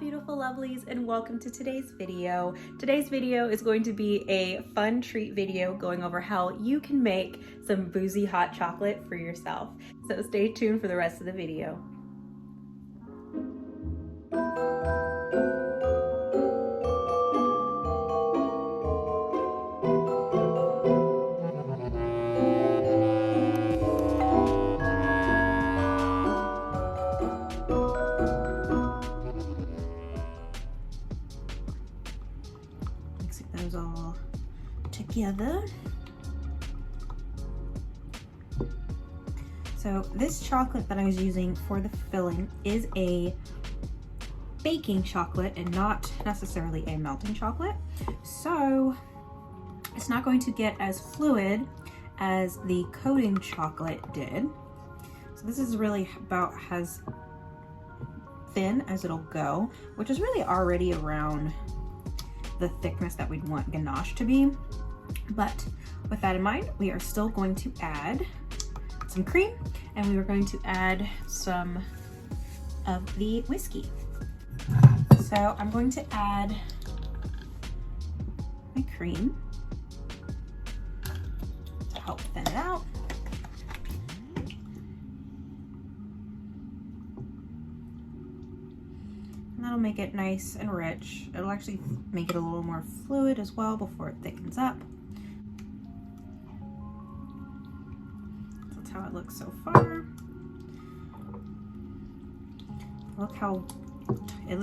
beautiful lovelies, and welcome to today's video. Today's video is going to be a fun treat video going over how you can make some boozy hot chocolate for yourself. So stay tuned for the rest of the video. Those all together. So this chocolate that I was using for the filling is a baking chocolate and not necessarily a melting chocolate. So it's not going to get as fluid as the coating chocolate did. So this is really about as thin as it'll go, which is really already around the thickness that we'd want ganache to be. But with that in mind, we are still going to add some cream, and we are going to add some of the whiskey. So I'm going to add my cream to help thin it out. That'll make it nice and rich. It'll actually make it a little more fluid as well before it thickens up. That's how it looks so far. Look how it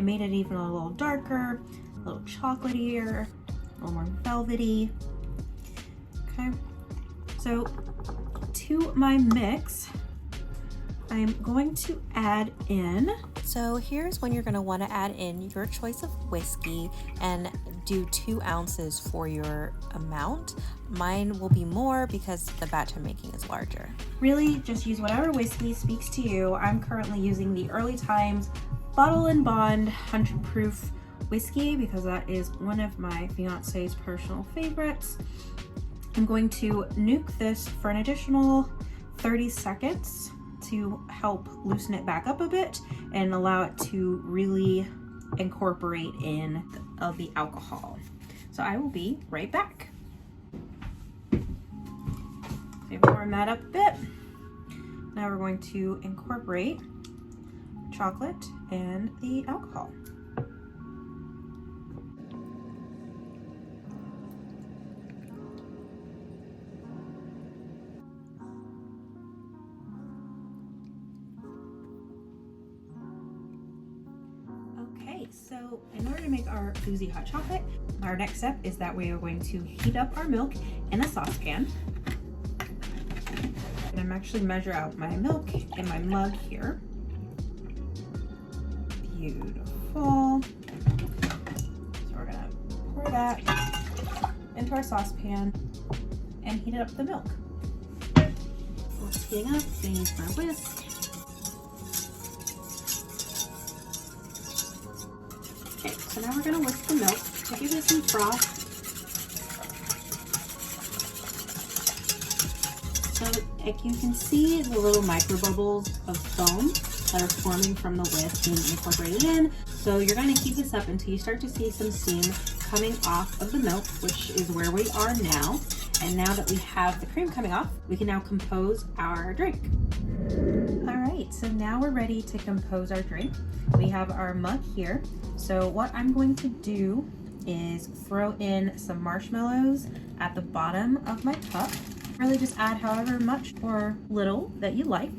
made it even a little darker, a little chocolatier, a little more velvety. Okay, so to my mix, I'm going to add in. So here's when you're going to want to add in your choice of whiskey and do 2 ounces for your amount. Mine will be more because the batch I'm making is larger. Really, just use whatever whiskey speaks to you. I'm currently using the Early Times Bottle and Bond 100 proof whiskey because that is one of my fiance's personal favorites. I'm going to nuke this for an additional 30 seconds to help loosen it back up a bit and allow it to really incorporate in the alcohol. So I will be right back. So you've warmed that up a bit. Now we're going to incorporate chocolate and the alcohol. So in order to make our boozy hot chocolate, our next step is that we are going to heat up our milk in a saucepan. And I'm actually measure out my milk in my mug here. Beautiful. So we're gonna pour that into our saucepan and heat up the milk. It's heating up, being used for a whisk. Okay, so now we're going to whisk the milk to give it some froth. So like you can see the little micro bubbles of foam that are forming from the whisk being incorporated in. So you're going to keep this up until you start to see some steam coming off of the milk, which is where we are now. And now that we have the cream coming off, we can now compose our drink. All right, so now we're ready to compose our drink. We have our mug here. So what I'm going to do is throw in some marshmallows at the bottom of my cup. Really just add however much or little that you like.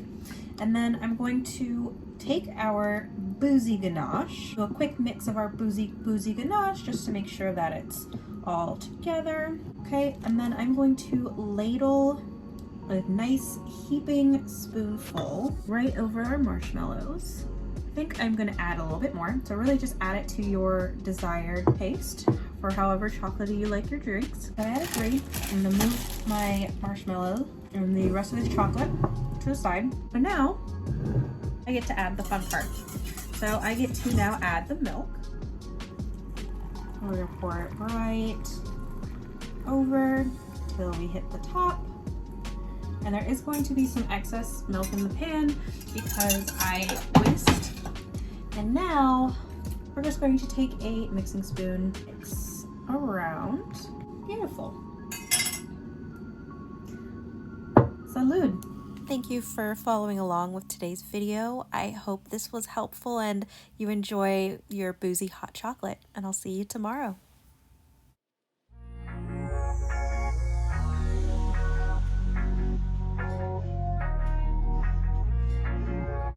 And then I'm going to take our boozy ganache, do a quick mix of our boozy ganache just to make sure that it's all together. Okay, and then I'm going to ladle a nice heaping spoonful right over our marshmallows. I think I'm going to add a little bit more, so really just add it to your desired taste for however chocolatey you like your drinks. I added 3. I'm going to move my marshmallow and the rest of this chocolate to the side. But now I get to add the fun part. So I get to now add the milk. We're going to pour it right over till we hit the top. And there is going to be some excess milk in the pan because I whisked And now we're just going to take a mixing spoon, mix around. Beautiful. Salud. Thank you for following along with today's video. I hope this was helpful and you enjoy your Boozy hot chocolate, and I'll see you tomorrow.